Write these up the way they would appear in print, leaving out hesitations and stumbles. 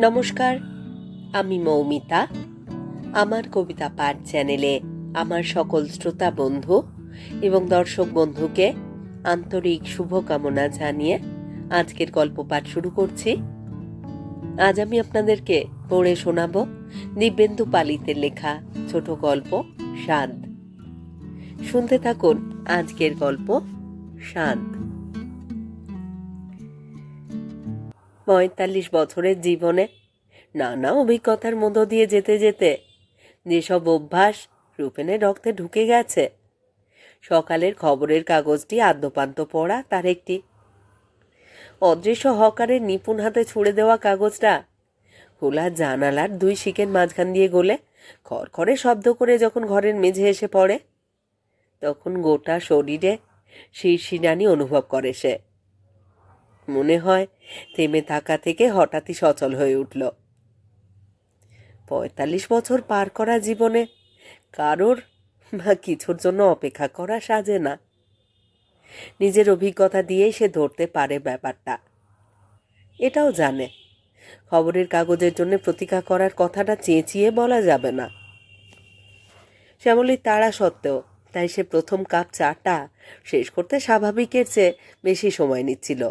নমস্কার, আমি মৌমিতা। আমার কবিতা পাঠ চ্যানেলে আমার সকল শ্রোতা বন্ধু এবং দর্শক বন্ধুকে আন্তরিক শুভকামনা জানিয়ে আজকের গল্প পাঠ শুরু করছি। আজ আমি আপনাদেরকে পড়ে শোনাব দিব্যেন্দু পালিতের লেখা ছোট গল্প সাদ। শুনতে থাকুন আজকের গল্প সাদ। ৪৫ বছরের জীবনে নানা অভিজ্ঞতার মধ্য দিয়ে যেতে যেতে যেসব অভ্যাস রূপেনের রক্তে ঢুকে গেছে, সকালের খবরের কাগজটি আদ্যপান্ত পড়া তার একটি। অদৃশ্য হকারের নিপুণ হাতে ছুঁড়ে দেওয়া কাগজটা খোলা জানালার দুই শিকের মাঝখান দিয়ে গলে খড়খড়ে শব্দ করে যখন ঘরের মেঝে এসে পড়ে, তখন গোটা শরীরে শিরশিরানি অনুভব করে সে। মনে হয় থেমে থাকা থেকে হঠাৎই সচল হয়ে উঠল। ৪৫ বছর পার করা জীবনে কারোর বা কিছুর জন্য অপেক্ষা করা সাজে না। নিজের অভিজ্ঞতা দিয়েই সে ধরতে পারে ব্যাপারটা। এটাও জানে খবরের কাগজের জন্য প্রতীক্ষা করার কথাটা চেঁচিয়ে বলা যাবে না। শ্যামলীর তাড়া সত্ত্বেও তাই সে প্রথম কাপ চাটা শেষ করতে স্বাভাবিকের চেয়ে বেশি সময় নিচ্ছিল।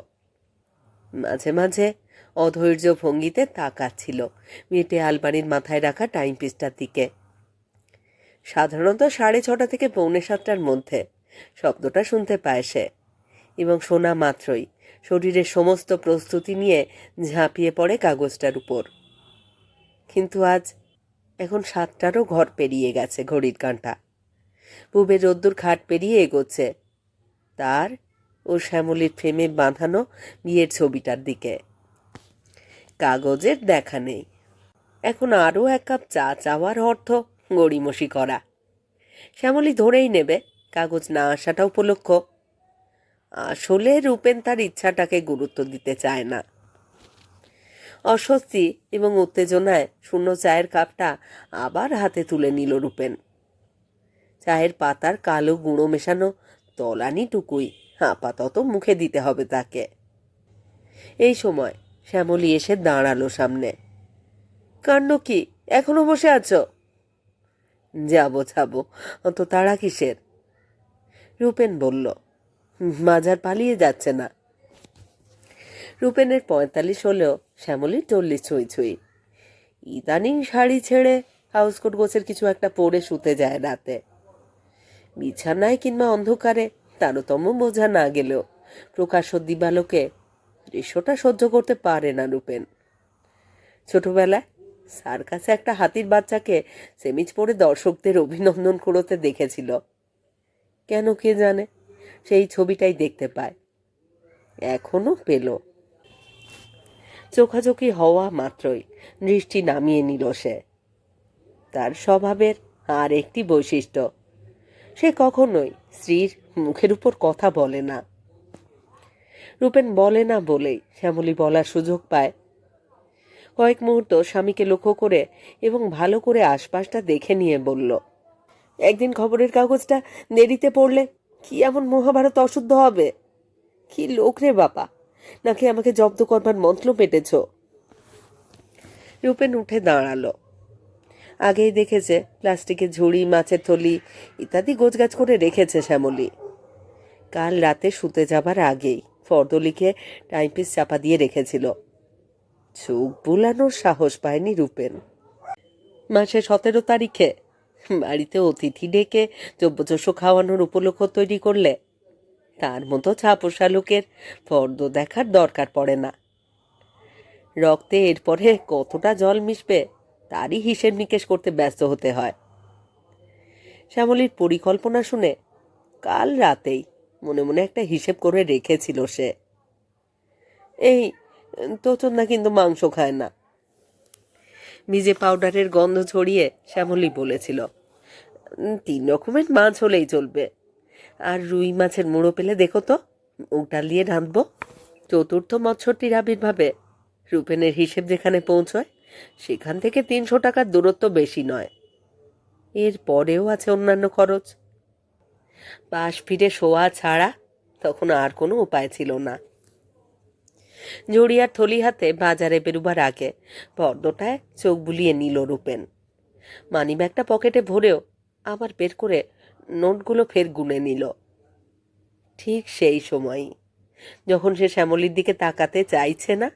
মাঝে মাঝে অধৈর্য ভঙ্গিতে তাকাচ্ছিল মেয়েটে আলমারির মাথায় রাখা টাইম পিসটার দিকে। সাধারণত 6:30 থেকে 6:45 মধ্যে শব্দটা শুনতে পায় সে, এবং শোনা মাত্রই শরীরের সমস্ত প্রস্তুতি নিয়ে ঝাঁপিয়ে পড়ে কাগজটার উপর। কিন্তু আজ এখন 7টারও ঘর পেরিয়ে গেছে ঘড়ির কাঁটা। পূবের রোদ্দুর খাট পেরিয়ে এগোচ্ছে তার ও শ্যামলীর ফ্রেমে বাঁধানো বিয়ের ছবিটার দিকে। কাগজের দেখা নেই। এখন আরও এক কাপ চা চাওয়ার অর্থ গড়িমসি করা। শ্যামলী ধরেই নেবে কাগজ না আসাটা উপলক্ষ। আসলে রূপেন তার ইচ্ছাটাকে গুরুত্ব দিতে চায় না। অস্বস্তি এবং উত্তেজনায় শূন্য চায়ের কাপটা আবার হাতে তুলে নিল রূপেন। চায়ের পাতার কালো গুঁড়ো মেশানো তলানিটুকুই আপাতত মুখে দিতে হবে তাকে। এই সময় শ্যামলী এসে দাঁড়ালো সামনে। কাণ্ড কি, এখনো বসে আছো? যাবো অত তাড়া কিসের? রূপেন বলল। মাজার পালিয়ে যাচ্ছে না। রূপেনের 45 হলেও শ্যামলীর 40 ছুঁই ছুঁই। ইদানিং শাড়ি ছেড়ে হাউসকোট গোছের কিছু একটা পরে শুতে যায় রাতে। বিছানায় কিংবা অন্ধকারে তারতম্য বোঝা না গেলেও প্রকাশ্য দিবালোকে দৃশ্যটা সহ্য করতে পারে না রূপেন। ছোটবেলায় সার্কাসে একটা হাতির বাচ্চাকে সেমিজ পরে দর্শকদের অভিনন্দন করতে দেখেছিল। কেন কে জানে সেই ছবিটাই দেখতে পায়, এখনো পেল। চোখাচোখি হওয়া মাত্রই দৃষ্টি নামিয়ে নিল সে। তার স্বভাবের আর একটি বৈশিষ্ট্য, সে কখনোই স্ত্রীর মুখের উপর কথা বলে না। রূপেন বলে না বলেই শ্যামলী বলার সুযোগ পায়। কয়েক মুহূর্ত স্বামীকে লক্ষ্য করে এবং ভালো করে আশপাশটা দেখে নিয়ে বলল, একদিন খবরের কাগজটা দেরিতে পড়লে কি এমন মহাভারত অশুদ্ধ হবে? কি লোক রে বাবা, নাকি আমাকে জব্দ করবার মন্ত্র পেটেছ? রূপেন উঠে দাঁড়ালো। আগেই দেখেছে প্লাস্টিকের ঝুড়ি, মাছের থলি ইত্যাদি গোছগাছ করে রেখেছে শ্যামলী। কাল রাতে শুতে যাবার আগেই ফর্দ লিখে টাইমপিস চাপা দিয়ে রেখেছিল। চোখ বুলানোর সাহস পায়নি রূপেন। মাসে 17 তারিখে বাড়িতে অতিথি ডেকে দ্রব্যচস্য খাওয়ানোর উপলক্ষ তৈরি করলে তার মতো ছাপোষা লোকের ফর্দ দেখার দরকার পড়ে না। রক্তে এরপরে কতটা জল মিশবে তারই হিসেব নিকেশ করতে ব্যস্ত হতে হয়। শ্যামলীর পরিকল্পনা শুনে কাল রাতেই মনে মনে একটা হিসেব করে রেখেছিল সে। এই তোচন্দা কিন্তু মাংস খায় না। ভিজে পাউডারের গন্ধ ছড়িয়ে শ্যামলী বলেছিল, 3 রকমের মাছ হলেই চলবে। আর রুই মাছের মুড়ো পেলে দেখো তো, ওটা দিয়ে রাঁধবো। চতুর্থ মৎস্যটির আবির্ভাবে রূপেনের হিসেব যেখানে পৌঁছয় সেখান থেকে 300 টাকার দূরত্ব বেশি নয়। এর পরেও আছে অন্যান্য খরচ। পাশ ফিরে শোয়া ছাড়া তখন আর কোনো উপায় ছিল না। ঝুড়িয়ার থলি হাতে বাজারে বেরুবার আগে ফর্দটায় চোখ বুলিয়ে নিল রূপেন। মানিব্যাগটা পকেটে ভরেও আবার বের করে নোটগুলো ফের গুনে নিল। ঠিক সেই সময়ই যখন সে শ্যামলীর দিকে তাকাতে চাইছে না,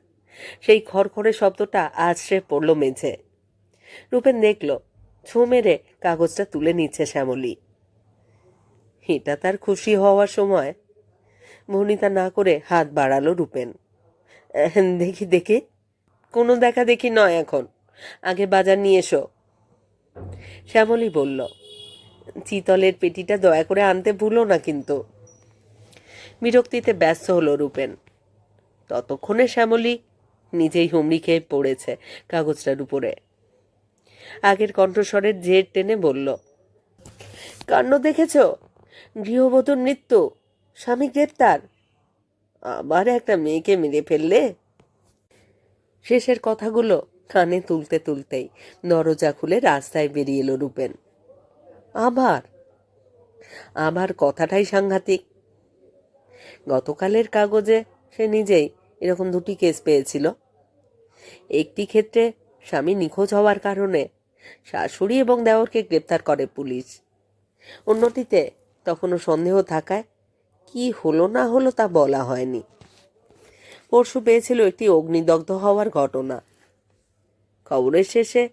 সেই খড়খড়ে শব্দটা আছড়ে পড়ল মেঝে। রূপেন দেখল ছো মেরে কাগজটা তুলে নিচ্ছে শ্যামলী। এটা তার খুশি হওয়ার সময়। ভনিতা না করে হাত বাড়ালো রূপেন। দেখি দেখি। কোনো দেখা দেখি নয় এখন, আগে বাজার নিয়ে এসো। শ্যামলী বলল, চিতলের পেটিটা দয়া করে আনতে ভুলো না কিন্তু। বিরক্তিতে ব্যস্ত হলো রূপেন। ততক্ষণে শ্যামলী নিজেই হুমড়ি খেয়ে পড়েছে কাগজটার উপরে। আগের কণ্ঠস্বরের জের টেনে বলল, কাণ্ড দেখেছ? গৃহবধূর মৃত্যু, স্বামী গ্রেপ্তার, আবার একটা মেয়েকে মেরে ফেললে। শেষের কথাগুলো কানে তুলতে তুলতেই দরজা খুলে রাস্তায় বেরিয়ে এলো রূপেন। আবার আবার কথাটাই সাংঘাতিক। গতকালের কাগজে সে নিজেই এরকম দুটি কেস পেয়েছিল। একটি ক্ষেত্রে স্বামী নিখোঁজ হওয়ার কারণে শাশুড়ি এবং দেওরকে গ্রেপ্তার করে পুলিশ। অন্যটিতে তখনও সন্দেহ থাকায় কি হলো না হলো তা বলা হয়নি। পরশু পেয়েছিল একটি অগ্নিদগ্ধ হওয়ার ঘটনা। খবরের শেষে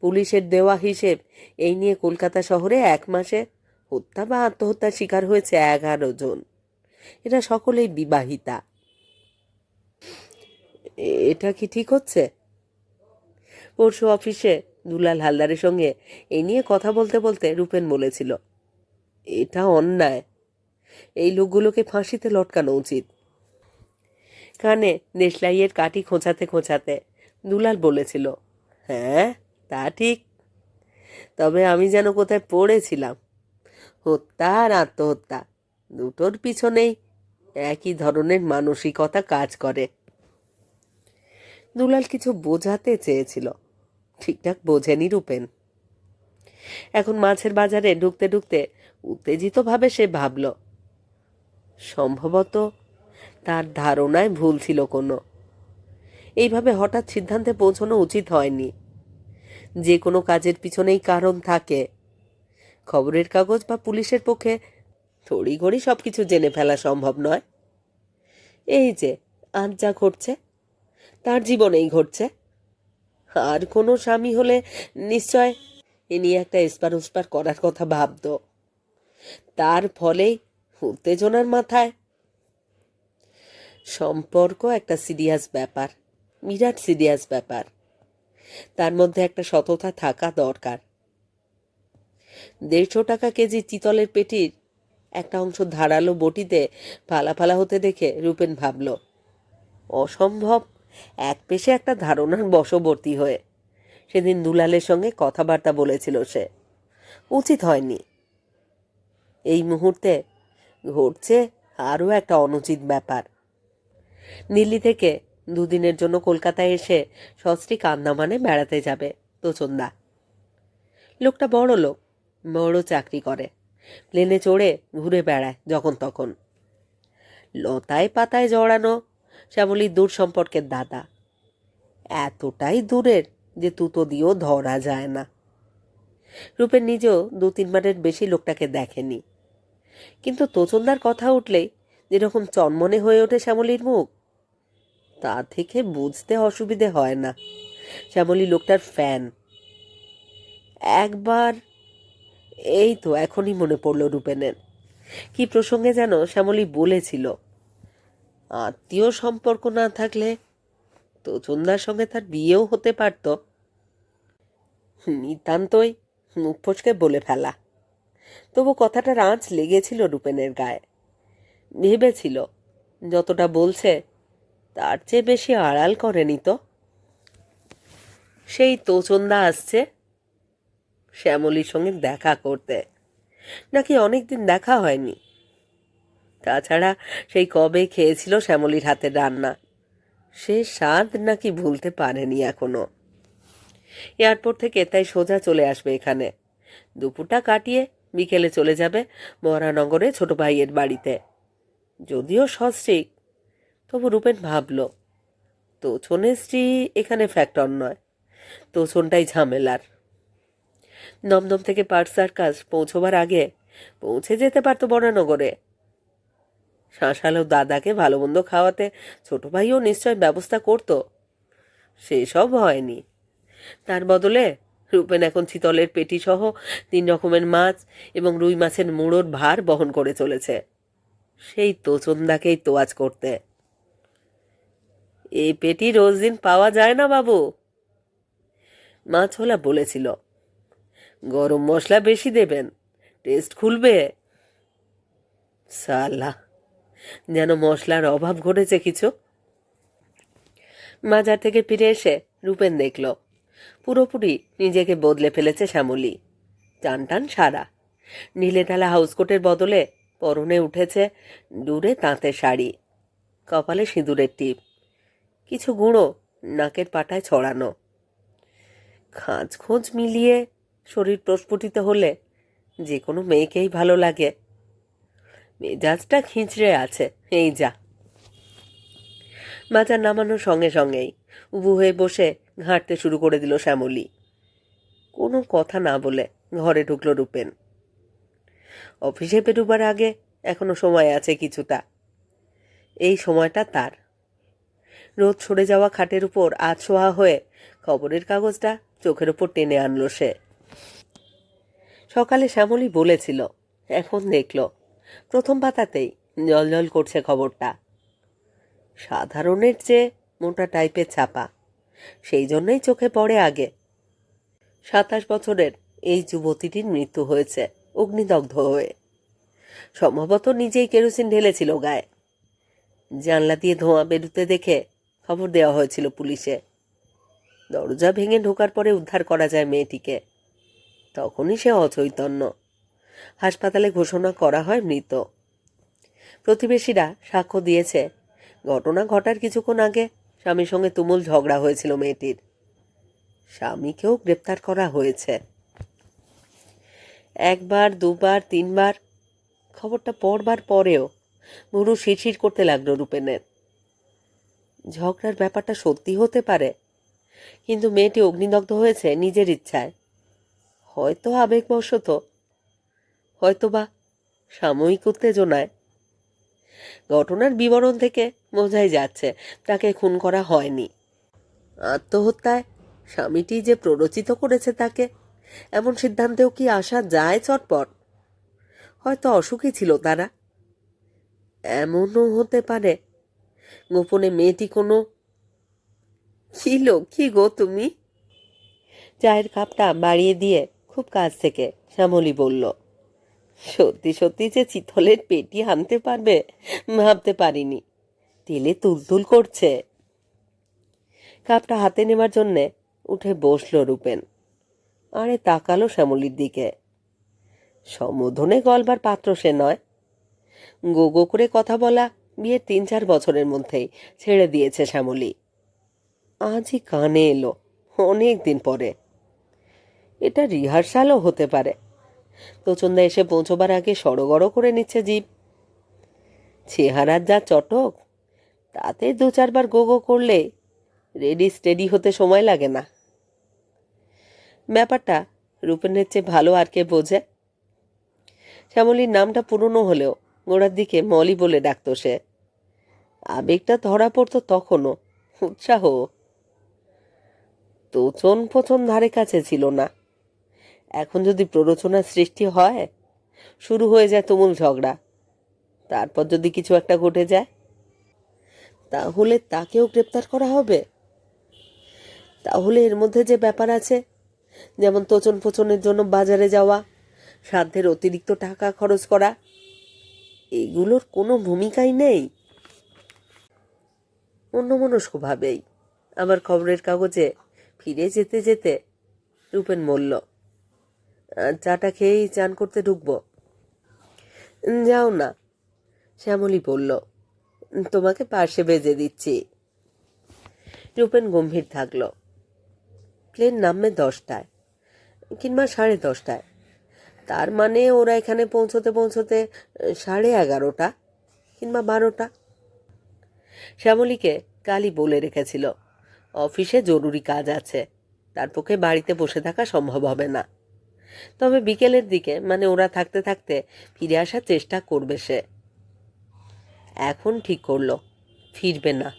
পুলিশের দেওয়া হিসেব এই নিয়ে কলকাতা শহরে 1 মাসে হত্যা বা আত্মহত্যার শিকার হয়েছে 11 জন। এরা সকলেই বিবাহিতা। এটা কি ঠিক হচ্ছে? পরশু অফিসে দুলাল হালদারের সঙ্গে এই নিয়ে কথা বলতে বলতে রূপেন বলেছিল, এটা অন্যায়, এই লোকগুলোকে ফাঁসিতে লটকানো উচিত। কানে দেশলাইয়ের কাঠি খোঁচাতে খোঁচাতে দুলাল বলেছিল, হ্যাঁ তা ঠিক, তবে আমি যেন কোথায় পড়েছিলাম, হত্যা আর আত্মহত্যা দুটোর পিছনেই একই ধরনের মানসিকতা কাজ করে। দুলাল কিছু বোঝাতে চেয়েছিল, ঠিকঠাক বোঝেনি রূপেন। এখন মাছের বাজারে ঢুকতে ঢুকতে উত্তেজিতভাবে সে ভাবল, সম্ভবত তার ধারণায় ভুল ছিল কোনো। এইভাবে হঠাৎ সিদ্ধান্তে পৌঁছানো উচিত হয়নি। যে কোনো কাজের পিছনেই কারণ থাকে। খবরের কাগজ বা পুলিশের পক্ষে তড়িঘড়ি সবকিছু জেনে ফেলা সম্ভব নয়। এই যে আজ যা ঘটছে তার জীবনেই ঘটছে। আর কোনো স্বামী হলে নিশ্চয় এ নিয়ে একটা এসপার ওসপার করার কথা ভাবত। তার ফলেই উত্তেজনার মাথায়। সম্পর্ক একটা সিরিয়াস ব্যাপার, বিরাট সিরিয়াস ব্যাপার। তার মধ্যে একটা সততা থাকা দরকার। 150 টাকা কেজি চিতলের পেটির একটা অংশ ধারালো বটিতে ফালা ফালা হতে দেখে রূপেন ভাবল, অসম্ভব এক পেশে একটা ধারণার বশবর্তী হয়ে সেদিন দুলালের সঙ্গে কথাবার্তা বলেছিল সে। উচিত হয়নি। এই মুহূর্তে ঘটছে আরও একটা অনুচিত ব্যাপার। দিল্লি থেকে 2 দিনের জন্য কলকাতায় এসে সস্ত্রীক আন্দামানে বেড়াতে যাবে তোচনদা। লোকটা বড় লোক, বড় চাকরি করে, প্লেনে চড়ে ঘুরে বেড়ায় যখন তখন। লতায় পাতায় জড়ানো শ্যামলীর দূর সম্পর্কের দাদা, এতটাই দূরের যে তুতো দিয়েও ধরা যায় না। রূপের নিজেও 2-3 বারের বেশি লোকটাকে দেখেনি, কিন্তু তোচনদার কথা উঠলেই যেরকম চনমনে হয়ে ওঠে শ্যামলীর মুখ, তা থেকে বুঝতে অসুবিধে হয় না শ্যামলী লোকটার ফ্যান। একবার এই তো এখনই মনে পড়ল রূপেনের, কি প্রসঙ্গে যেন শ্যামলী বলেছিল, আত্মীয় সম্পর্ক না থাকলে তোচনদার সঙ্গে তার বিয়েও হতে পারত। নিতান্তই মুখ ফসকে বলে ফেলা। তবু কথাটার আঁচ লেগেছিল রূপেনের গায়ে। ভেবেছিল যতটা বলছে তার চেয়ে বেশি আড়াল করেনি তো। সেই তোচনদা আসছে শ্যামলীর সঙ্গে দেখা করতে, নাকি অনেকদিন দেখা হয়নি। তাছাড়া সেই কবে খেয়েছিল শ্যামলীর হাতের রান্না, সে স্বাদ নাকি ভুলতে পারেনি এখনো। এয়ারপোর্ট থেকে তাই সোজা চলে আসবে এখানে। দুপুরটা কাটিয়ে বিকেলে চলে যাবে মহানগরে ছোট ভাইয়ের বাড়িতে। যদিও সস্ত্রীক, তবু রূপেন ভাবল তোছনের স্ত্রী এখানে ফ্যাক্টর নয়, তোছনটাই ঝামেলার। দমদম থেকে পার্ক সার্কাস পৌঁছবার আগে পৌঁছে যেতে পারতো বরানগরে। শাঁসালো দাদাকে ভালো মন্দ খাওয়াতে ছোট ভাইও নিশ্চয় ব্যবস্থা করত, সেসব হয়নি। তার বদলে রূপেন এখন চিতলের পেটি সহ 3 রকমের মাছ এবং রুই মাছের মুড়োর ভার বহন করে চলেছে, সেই তোচনদাকেই তোয়াজ করতে। এই পেটি রোজ দিন পাওয়া যায় না বাবু, মাছওয়ালা বলেছিল। গরম মশলা বেশি দেবেন, টেস্ট খুলবে। সালা, যেন মশলার অভাব ঘটেছে কিছু। বাজার থেকে ফিরে এসে রূপেন দেখল পুরোপুরি নিজেকে বদলে ফেলেছে শ্যামলী। টান টান সারা, নীলে ঢালা হাউসকোটের বদলে পরনে উঠেছে ডুরে তাঁতের শাড়ি, কপালে সিঁদুরের টিপ, কিছু গুঁড়ো নাকের পাটায় ছড়ানো। খাঁজ খোঁজ মিলিয়ে শরীর প্রস্ফুটিত হলে যে কোনো মেয়েকেই ভালো লাগে। মেজাজটা খিঁচড়ে আছে, এই যা। বাজার নামানোর সঙ্গে সঙ্গেই উবু হয়ে বসে ঘাঁটতে শুরু করে দিল শ্যামলী। কোনো কথা না বলে ঘরে ঢুকল রূপেন। অফিসে বেরোবার আগে এখনো সময় আছে কিছুটা। এই সময়টা তার। রোদ সরে যাওয়া খাটের উপর আধশোয়া হয়ে খবরের কাগজটা চোখের ওপর টেনে আনলো সে। সকালে শ্যামলী বলেছিল, এখন দেখল প্রথম পাতাতেই জলজল করছে খবরটা। সাধারণের চেয়ে মোটা টাইপের ছাপা, সেই জন্যই চোখে পড়ে আগে। 27 বছরের এই যুবতীটির মৃত্যু হয়েছে অগ্নিদগ্ধ হয়ে। সম্ভবত নিজেই কেরোসিন ঢেলেছিল গায়ে। জানলা দিয়ে ধোঁয়া বেরুতে দেখে খবর দেওয়া হয়েছিল পুলিশে। দরজা ভেঙে ঢোকার পরে উদ্ধার করা যায় মেয়েটিকে। তখনই সে অচৈতন্য। হাসপাতালে ঘোষণা করা হয় মৃত। প্রতিবেশীরা সাক্ষ্য দিয়েছে ঘটনা ঘটার কিছুক্ষণ আগে স্বামীর সঙ্গে তুমুল ঝগড়া হয়েছিল মেয়েটির। স্বামীকেও গ্রেপ্তার করা হয়েছে। 1 বার 2 বার 3 বার খবরটা পড়বার পরেও ভুরু শিরশির করতে লাগলো রূপেনের। ঝগড়ার ব্যাপারটা সত্যি হতে পারে, কিন্তু মেয়েটি অগ্নিদগ্ধ হয়েছে নিজের ইচ্ছায়। হয়তো আবেগবশত, হয়তোবা সাময়িক উত্তেজনায়। ঘটনার বিবরণ থেকে বোঝাই যাচ্ছে তাকে খুন করা হয়নি। আত্মহত্যায় স্বামীটি যে প্ররোচিত করেছে তাকে, এমন সিদ্ধান্তেও কি আসা যায় চটপট? হয়তো অসুখী ছিল তারা। এমনও হতে পারে গোপনে মেয়েটি কোনো... কি গো তুমি? চায়ের কাপটা বাড়িয়ে দিয়ে খুব কাছ থেকে শ্যামলী বলল, সত্যি সত্যি যে চিতলের পেটি আনতে পারবে ভাবতে পারিনি। তেলে তুলতুল করছে। কাপটা হাতে নেবার জন্যে উঠে বসল রূপেন। আরে তাকালো শ্যামলীর দিকে। সম্বোধনে গলবার পাত্র সে নয়। গো গো করে কথা বলা বিয়ের 3-4 বছরের মধ্যেই ছেড়ে দিয়েছে শ্যামলী। আজই কানে এলো অনেক দিন পরে। এটা রিহার্সালও হতে পারে। তোচন্দা এসে পৌঁছবার আগে সড়গড় করে নিচ্ছে জিভ। চেহারার যা চটক, তাতে 2-4 বার গো গো করলে রেডি স্টেডি হতে সময় লাগে না। ব্যাপারটা রূপেনের চেয়ে ভালো আর কে বোঝে। শ্যামলীর নামটা পুরনো হলেও গোড়ার দিকে মলি বলে ডাকত সে। আবেগটা ধরা পড়তো তখনও, উৎসাহ। তোচন ফোচন ধারে কাছে ছিল না। এখন যদি প্ররোচনার সৃষ্টি হয়, শুরু হয়ে যায় তুমুল ঝগড়া। তারপর যদি কিছু একটা ঘটে যায়, তাহলে তাকেও গ্রেপ্তার করা হবে। তাহলে এর মধ্যে যে ব্যাপার আছে, যেমন তোচন ফোচনের জন্য বাজারে যাওয়া, সাধ্যের অতিরিক্ত টাকা খরচ করা, এগুলোর কোনো ভূমিকাই নেই। অন্যমনস্কভাবেই আবার খবরের কাগজে ফিরে যেতে যেতে রূপেন বলল, চাটা খেয়েই চান করতে ঢুকবো। যাও না, শ্যামলী বলল, তোমাকে পার্শ্বে বেজে দিচ্ছি। রূপেন গম্ভীর থাকল। প্লেন নামবে 10টায় কিংবা 10:30টায়। তার মানে ওরা এখানে পৌঁছতে পৌঁছতে 11:30 কিংবা 12টা। শ্যামলীকে কালই বলে রেখেছিল অফিসে জরুরি কাজ আছে, তার পক্ষে বাড়িতে বসে থাকা সম্ভব হবে না। তবে বিকেলের দিকে মানে ওরা থাকতে থাকতে ফিরে আসার চেষ্টা করবে সে। এখন ঠিক করলো ফিরবে না,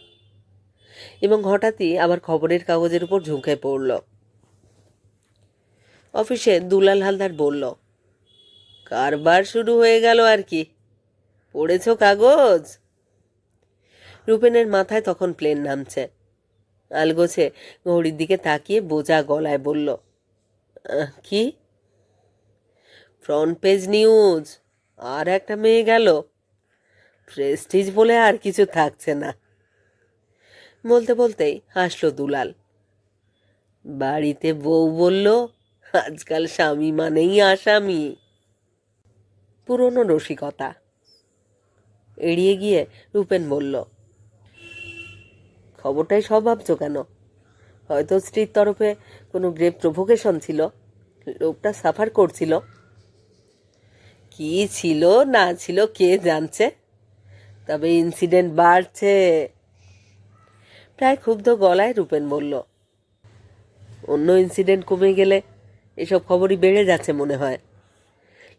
এবং হঠাৎই আবার খবরের কাগজের উপর ঝুঁকে পড়ল। অফিসে দুলাল হালদার বলল, কারবার শুরু হয়ে গেল আর কি, পড়েছ কাগজ? রূপেনের মাথায় তখন প্লেন নামছে। আলগোছে ঘড়ির দিকে তাকিয়ে বোঝা গলায় বলল, কি? ফ্রন্ট পেজ নিউজ, আর একটা মেয়ে গেল, প্রেস্টিজ বলে আর কিছু থাকছে না। বলতে বলতেই হাসল দুলাল। বাড়িতে বউ বলল, আজকাল স্বামী মানেই আসামি। পুরনো রসিকতা। এড়িয়ে গিয়ে রূপেন বলল, খবরটাই সব ভাবছো কেন? হয়তো স্ত্রীর তরফে কোনো গ্রেভ প্রভোকেশন ছিল, লোকটা সাফার করছিল। কি ছিল না ছিল কে জানছে, তবে ইনসিডেন্ট বাড়ছে। প্রায় ক্ষুব্ধ গলায় রূপেন বলল, অন্য ইনসিডেন্ট কমে গেলে এসব খবরই বেড়ে যাচ্ছে মনে হয়।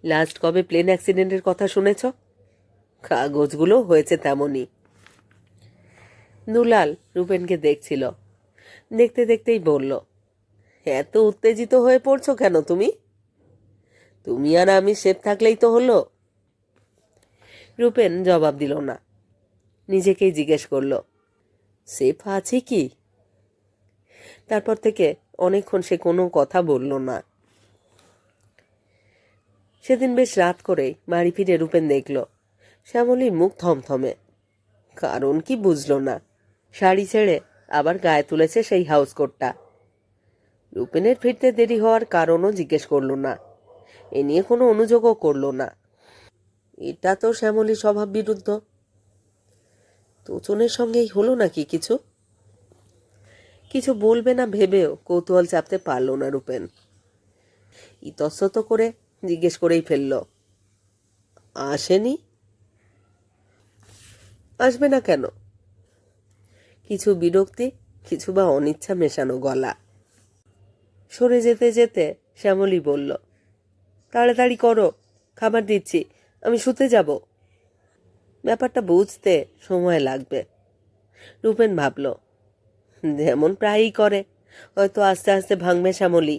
লাস্ট কবে প্লেন অ্যাক্সিডেন্টের কথা শুনেছ? কাগজগুলো হয়েছে তেমনই। দুলাল রূপেনকে দেখছিল, দেখতে দেখতেই বলল, এত উত্তেজিত হয়ে পড়ছো কেন তুমি? তুমি আর আমি সেফ থাকলেই তো হলো। রূপেন জবাব দিল না, নিজেকেই জিজ্ঞেস করল, সেফ আছে কি? তারপর থেকে অনেকক্ষণ সে কোনো কথা বলল না। সেদিন বেশ রাত করেই বাড়ি ফিরে রূপেন দেখল শ্যামলীর মুখ থমথমে। কারণ কি বুঝল না। শাড়ি ছেড়ে আবার গায়ে তুলেছে সেই হাউস কোটটা। রূপেনের ফিরতে দেরি হওয়ার কারণও জিজ্ঞেস করল না, এ নিয়ে কোনো অনুযোগও করল না। এটা তো শ্যামলীর স্বভাব বিরুদ্ধ। তোচনের সঙ্গেই হলো নাকি কিছু? কিছু বলবে না ভেবেও কৌতূহল চাপতে পারল না রূপেন। ইতস্তত করে জিজ্ঞেস করেই ফেলল, আসেনি? আসবে না কেন? কিছু বিরক্তি, কিছু বা অনিচ্ছা মেশানো গলা। সরে যেতে যেতে শ্যামলী বলল, তাড়াতাড়ি করো, খাবার দিচ্ছি, আমি শুতে যাব। ব্যাপারটা বুঝতে সময় লাগবে। রূপেন ভাবল, যেমন প্রায়ই করে, হয়তো আস্তে আস্তে ভাঙবে শ্যামলী।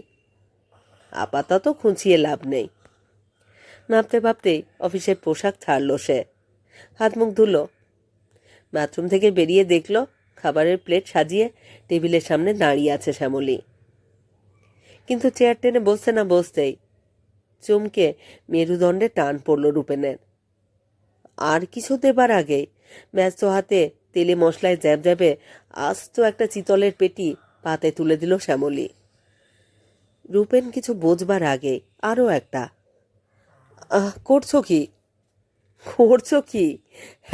আপাতত খুঁচিয়ে লাভ নেই। ভাবতে ভাবতেই অফিসের পোশাক ছাড়ল সে। হাত মুখ ধুল। বাথরুম থেকে বেরিয়ে দেখল খাবারের প্লেট সাজিয়ে টেবিলের সামনে দাঁড়িয়ে আছে শ্যামলী। কিন্তু চেয়ার টেনে বসতে না বসতেই চমকে মেরুদণ্ডে টান পড়ল রূপেনের। আর কিছু দেবার আগেই ব্যস্ত হাতে তেলে মশলায় জ্যাবে আস্ত একটা চিতলের পেটি পাতে তুলে দিল শ্যামলী। রূপেন কিছু বোঝবার আগে আরও একটা, করছো কি? করছো কি?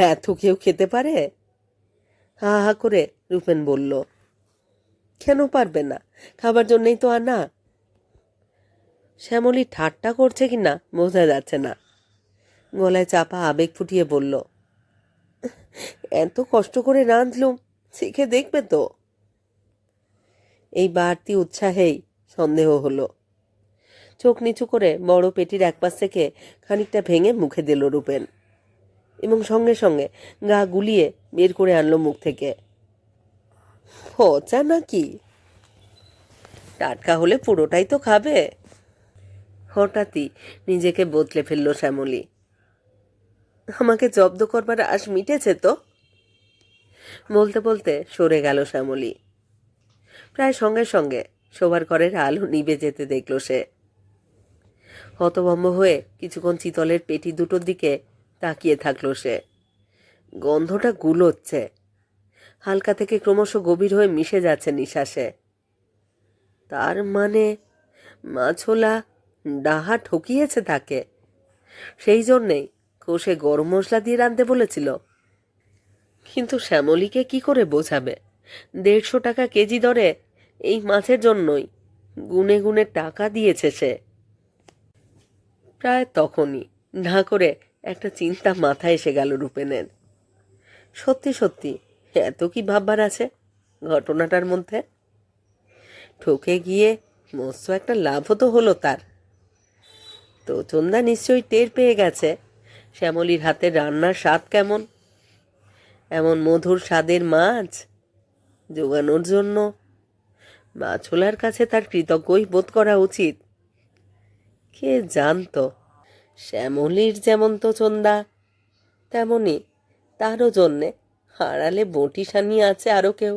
এত কেউ খেতে পারে? হা হা করে রূপেন বলল, কেন পারবে না, খাবার জন্যই তো আনা। শ্যামলী ঠাট্টা করছে কি না বোঝা যাচ্ছে না। গলায় চাপা আবেগ ফুটিয়ে বলল, এত কষ্ট করে রাঁধলুম, শিখে দেখবে তো? এই বাড়তি উৎসাহেই সন্দেহ হলো। চোখ নিচু করে বড় পেটির একপাশ থেকে খানিকটা ভেঙে মুখে দিল রূপেন, এবং সঙ্গে সঙ্গে গা গুলিয়ে বের করে আনলো মুখ থেকে। পচা নাকি? টাটকা হলে পুরোটাই তো খাবে। হঠাৎই নিজেকে বদলে ফেলল শ্যামলী। আমাকে জব্দ করবার আশ মিটেছে তো? বলতে বলতে সরে গেল শ্যামলী। প্রায় সঙ্গে সঙ্গে শোবার ঘরের আলো নিভে যেতে দেখল সে। হতভম্ব হয়ে কিছুক্ষণ চিতলের পেটি দুটোর দিকে তাকিয়ে থাকলো সে। গন্ধটা গুলোচ্ছে, হালকা থেকে ক্রমশ গভীর হয়ে মিশে যাচ্ছে নিঃশ্বাসে। তার মানে মাছোলা ডাহা ঠকিয়েছে তাকে, সেই জন্যেই কষে গরম মশলা দিয়ে রাঁধতে বলেছিল। কিন্তু শ্যামলীকে কি করে বোঝাবে 150 টাকা কেজি দরে এই মাছের জন্যই গুনে গুনে টাকা দিয়েছে সে। প্রায় তখনই না করে একটা চিন্তা মাথায় এসে গেল রূপেনের। সত্যি সত্যি এত কি ভাববার আছে ঘটনাটার মধ্যে? ঠকে গিয়ে মস্ত একটা লাভও তো হলো তার। তো চন্দা নিশ্চয়ই টের পেয়ে গেছে শ্যামলীর হাতের রান্নার স্বাদ কেমন। এমন মধুর স্বাদের মাছ জোগানোর জন্য মাছওয়ালার কাছে তার কৃতজ্ঞই বোধ করা উচিত। কে জানতো শ্যামলীর যেমন তো চন্দা, তেমনি তারও জন্যে আড়ালে বঁটি সানিয়ে আছে আরও কেউ।